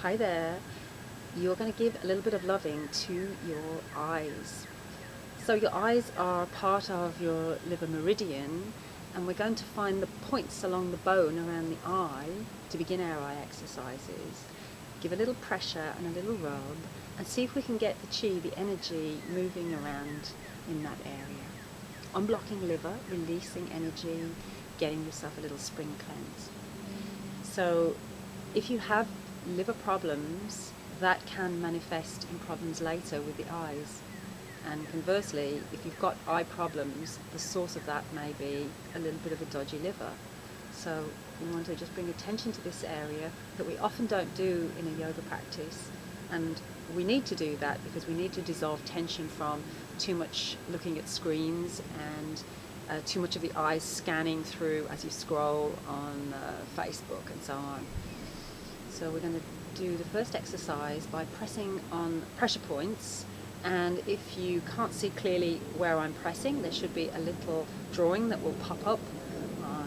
Hi there. You're going to give a little bit of loving to your eyes. So your eyes are part of your liver meridian, and we're going to find the points along the bone around the eye to begin our eye exercises. Give a little pressure and a little rub and see if we can get the chi, the energy, moving around in that area. Unblocking liver, releasing energy, getting yourself a little spring cleanse. So if you have liver problems, that can manifest in problems later with the eyes. And conversely, if you've got eye problems, the source of that may be a little bit of a dodgy liver. So we want to just bring attention to this area that we often don't do in a yoga practice. And we need to do that because we need to dissolve tension from too much looking at screens and too much of the eyes scanning through as you scroll on Facebook and so on. So we're going to do the first exercise by pressing on pressure points, and if you can't see clearly where I'm pressing, there should be a little drawing that will pop up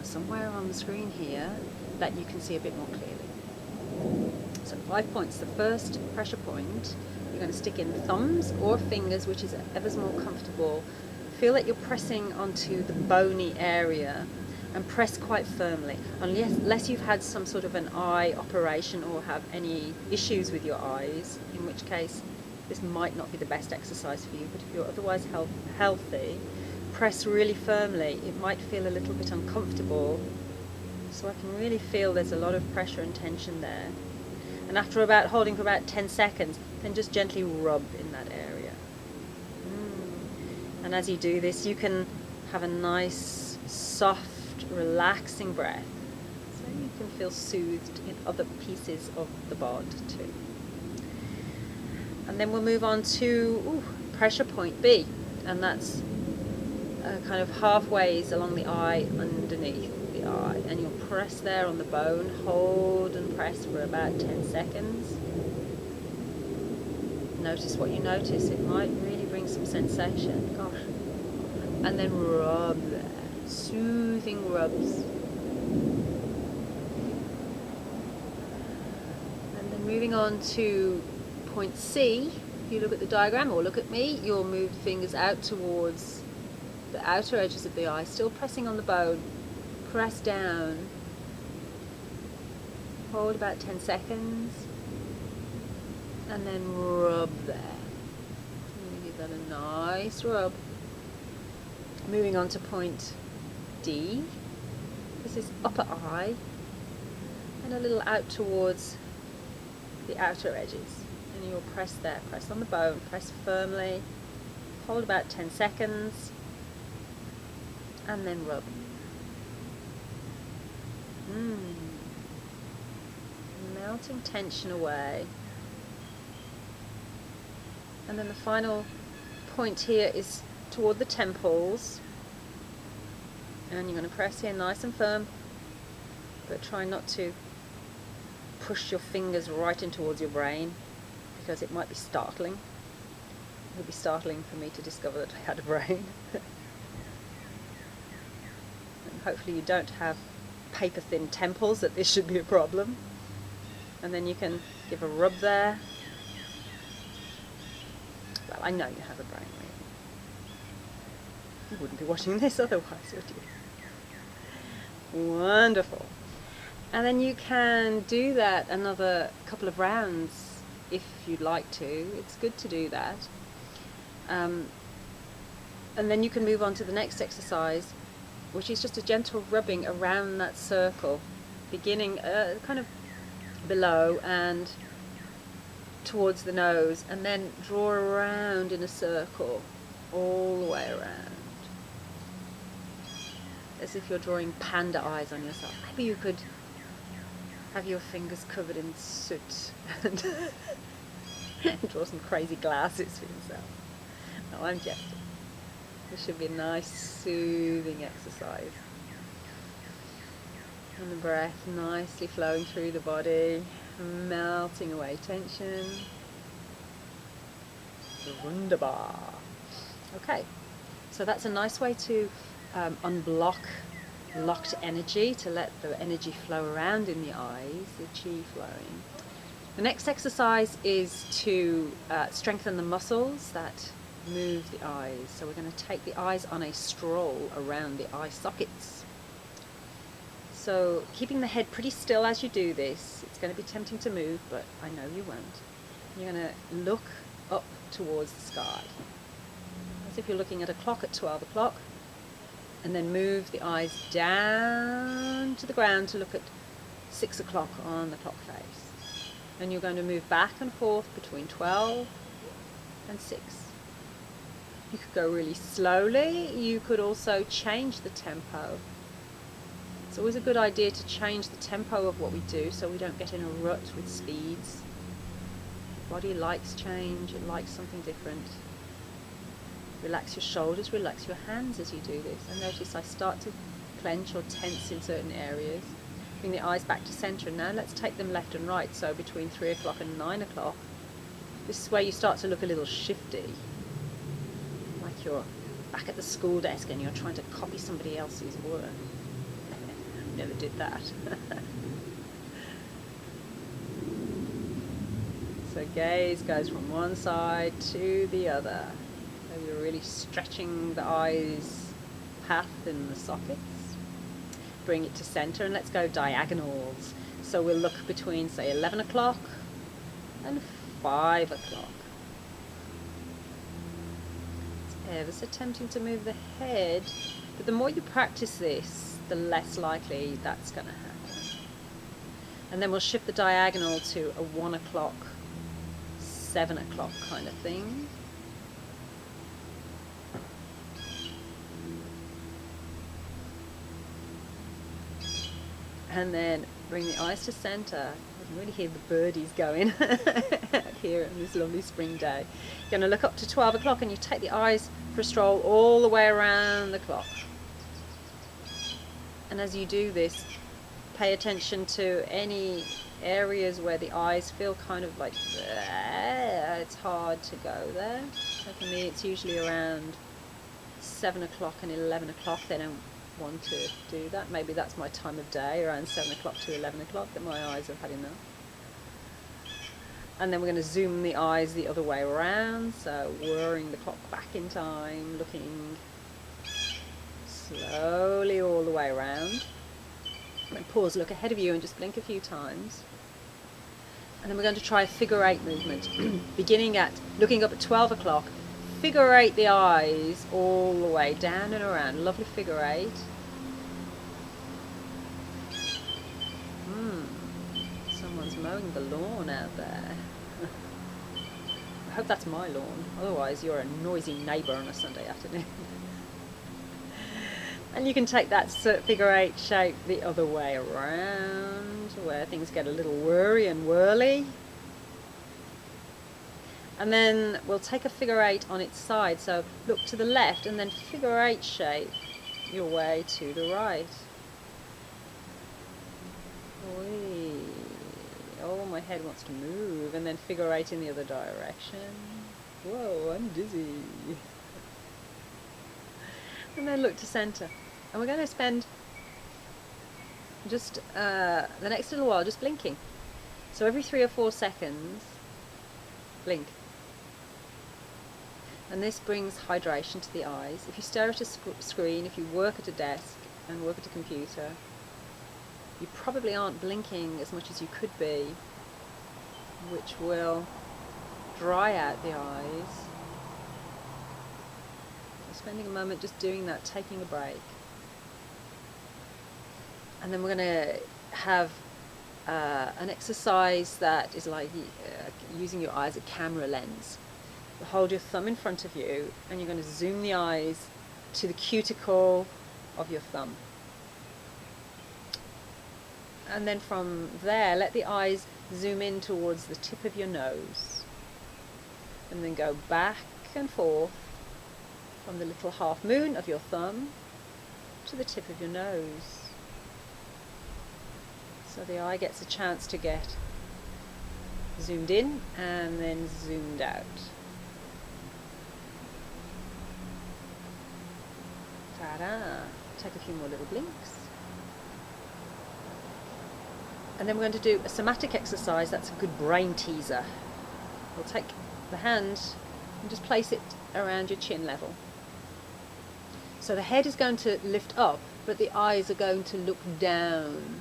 somewhere on the screen here that you can see a bit more clearly. So 5 points. The first pressure point, you're going to stick in thumbs or fingers, which is ever more comfortable. Feel that you're pressing onto the bony area and press quite firmly, unless you've had some sort of an eye operation or have any issues with your eyes, in which case this might not be the best exercise for you. But if you're otherwise healthy, press really firmly. It might feel a little bit uncomfortable, so I can really feel there's a lot of pressure and tension there. And after holding for about 10 seconds, then just gently rub in that area. And as you do this, you can have a nice, soft, relaxing breath, so you can feel soothed in other pieces of the body too. And then we'll move on to pressure point B, and that's kind of halfways along the eye, underneath the eye, and you'll press there on the bone, hold and press for about 10 seconds. Notice what you notice. It might really bring some sensation. Gosh. And then rub there. Soothing rubs. And then moving on to point C, if you look at the diagram or look at me, you'll move the fingers out towards the outer edges of the eye, still pressing on the bone. Press down. Hold about 10 seconds. And then rub there. Give that a nice rub. Moving on to point D. This is upper eye. And a little out towards the outer edges. And you'll press there. Press on the bone. Press firmly. Hold about 10 seconds. And then rub. Melting tension away. And then the final point here is toward the temples, and you're going to press here nice and firm, but try not to push your fingers right in towards your brain, because it might be startling. It would be startling for me to discover that I had a brain. And hopefully you don't have paper thin temples, that this should be a problem. And then you can give a rub there. Well, I know you have a brain, really. You wouldn't be watching this otherwise, would you? Wonderful. And then you can do that another couple of rounds if you'd like to. It's good to do that. And then you can move on to the next exercise, which is just a gentle rubbing around that circle, beginning kind of below and towards the nose, and then draw around in a circle all the way around, as if you're drawing panda eyes on yourself. Maybe you could have your fingers covered in soot and draw some crazy glasses for yourself. No, I'm jesting. This should be a nice soothing exercise. And the breath nicely flowing through the body, melting away tension. Wunderbar. Okay, so that's a nice way to unblock locked energy, to let the energy flow around in the eyes, the chi flowing. The next exercise is to strengthen the muscles that move the eyes. So we're going to take the eyes on a stroll around the eye sockets. So keeping the head pretty still as you do this. It's going to be tempting to move, but I know you won't. You're going to look up towards the sky, as if you're looking at a clock at 12 o'clock, and then move the eyes down to the ground to look at 6 o'clock on the clock face. And you're going to move back and forth between 12 and 6. You could go really slowly. You could also change the tempo. It's always a good idea to change the tempo of what we do so we don't get in a rut with speeds. The body likes change, it likes something different. Relax your shoulders, relax your hands as you do this. And notice I start to clench or tense in certain areas. Bring the eyes back to centre, and now let's take them left and right, so between 3 o'clock and 9 o'clock. This is where you start to look a little shifty, like you're back at the school desk and you're trying to copy somebody else's work. Never did that. So gaze goes from one side to the other. So you're really stretching the eyes path in the sockets. Bring it to center, and let's go diagonals. So we'll look between, say, 11 o'clock and 5 o'clock. It's ever so tempting to move the head, but the more you practice this, the less likely that's going to happen. And then we'll shift the diagonal to a 1 o'clock, 7 o'clock kind of thing. And then bring the eyes to center. You can really hear the birdies going out here on this lovely spring day. You're going to look up to 12 o'clock and you take the eyes for a stroll all the way around the clock. And as you do this, pay attention to any areas where the eyes feel kind of like, it's hard to go there. So for me, it's usually around 7 o'clock and 11 o'clock. They don't want to do that. Maybe that's my time of day, around 7 o'clock to 11 o'clock, that my eyes have had enough. And then we're going to zoom the eyes the other way around, so whirring the clock back in time, looking slowly all the way around. And then pause, look ahead of you and just blink a few times. And then we're going to try a figure 8 movement, beginning at looking up at 12 o'clock. Figure 8 the eyes all the way down and around. Lovely figure 8. Someone's mowing the lawn out there. I hope that's my lawn. Otherwise, you're a noisy neighbour on a Sunday afternoon. And you can take that figure 8 shape the other way around, where things get a little whirry and whirly. And then we'll take a figure 8 on its side, so look to the left and then figure 8 shape your way to the right. Whee. Oh, my head wants to move, and then figure 8 in the other direction. Whoa, I'm dizzy. And then look to center. And we're going to spend just the next little while just blinking. So every 3 or 4 seconds, blink. And this brings hydration to the eyes. If you stare at a screen, if you work at a desk and work at a computer, you probably aren't blinking as much as you could be, which will dry out the eyes. So spending a moment just doing that, taking a break. And then we're going to have an exercise that is like using your eye as a camera lens. You hold your thumb in front of you and you're going to zoom the eyes to the cuticle of your thumb. And then from there, let the eyes zoom in towards the tip of your nose. And then go back and forth from the little half moon of your thumb to the tip of your nose. So the eye gets a chance to get zoomed in and then zoomed out. Ta-da! Take a few more little blinks. And then we're going to do a somatic exercise that's a good brain teaser. We'll take the hand and just place it around your chin level. So the head is going to lift up, but the eyes are going to look down.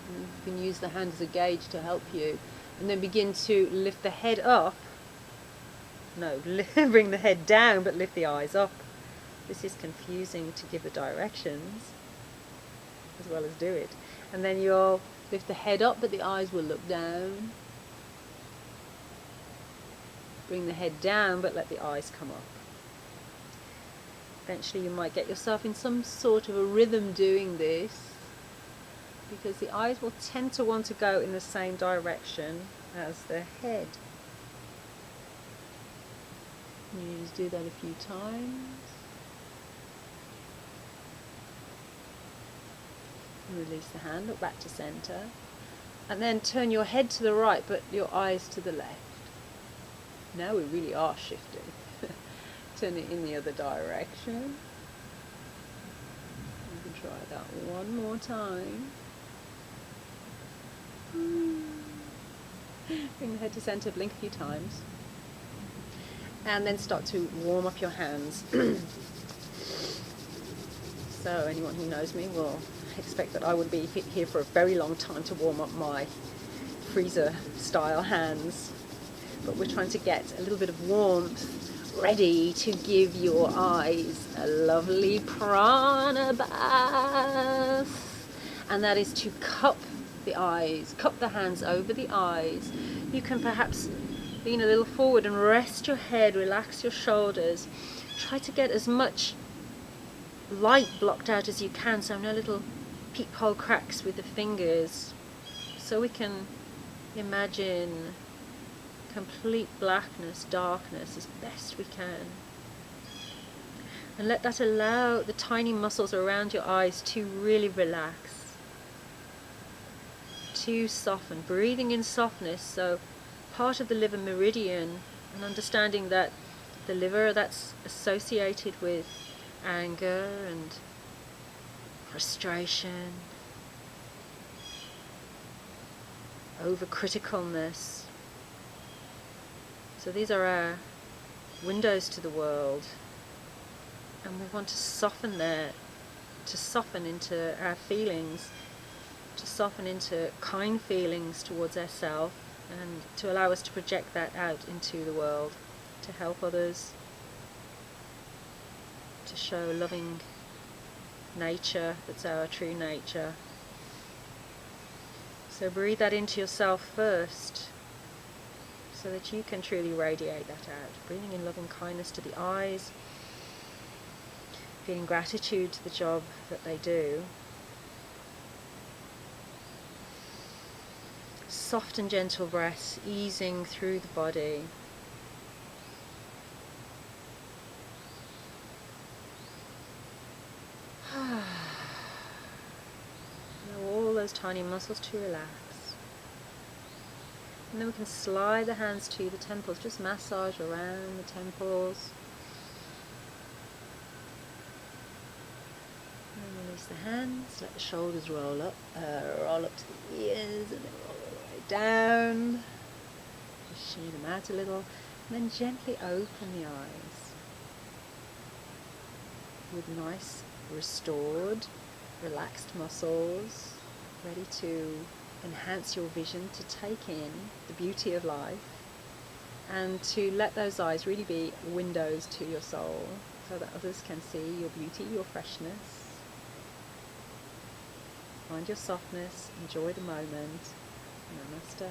And you can use the hand as a gauge to help you. And then begin to lift the head up. No, bring the head down, but lift the eyes up. This is confusing to give the directions as well as do it. And then you'll lift the head up, but the eyes will look down. Bring the head down, but let the eyes come up. Eventually you might get yourself in some sort of a rhythm doing this, because the eyes will tend to want to go in the same direction as the head. You just do that a few times. Release the hand, look back to center, and then turn your head to the right but your eyes to the left. Now we really are shifting. Turn it in the other direction. You can try that one more time. Bring the head to center, blink a few times, and then start to warm up your hands. So anyone who knows me will expect that I would be here for a very long time to warm up my freezer style hands, but we're trying to get a little bit of warmth ready to give your eyes a lovely prana bath, and that is to cup the eyes, cup the hands over the eyes. You can perhaps lean a little forward and rest your head, relax your shoulders, try to get as much light blocked out as you can, so no little peephole cracks with the fingers, so we can imagine complete blackness, darkness as best we can. And let that allow the tiny muscles around your eyes to really relax, to soften, breathing in softness. So part of the liver meridian, and understanding that the liver, that's associated with anger and frustration, overcriticalness. So these are our windows to the world, and we want to soften that, to soften into our feelings, to soften into kind feelings towards ourselves, and to allow us to project that out into the world, to help others, to show loving nature that's our true nature. So breathe that into yourself first, so that you can truly radiate that out. Breathing in loving kindness to the eyes, feeling gratitude to the job that they do. Soft and gentle breaths easing through the body. All those tiny muscles to relax. And then we can slide the hands to the temples, just massage around the temples. And release the hands, let the shoulders roll up to the ears, and then roll all the way down. Just shimmy them out a little, and then gently open the eyes with nice, restored, relaxed muscles, ready to enhance your vision, to take in the beauty of life, and to let those eyes really be windows to your soul, so that others can see your beauty, your freshness. Find your softness, enjoy the moment. Namaste.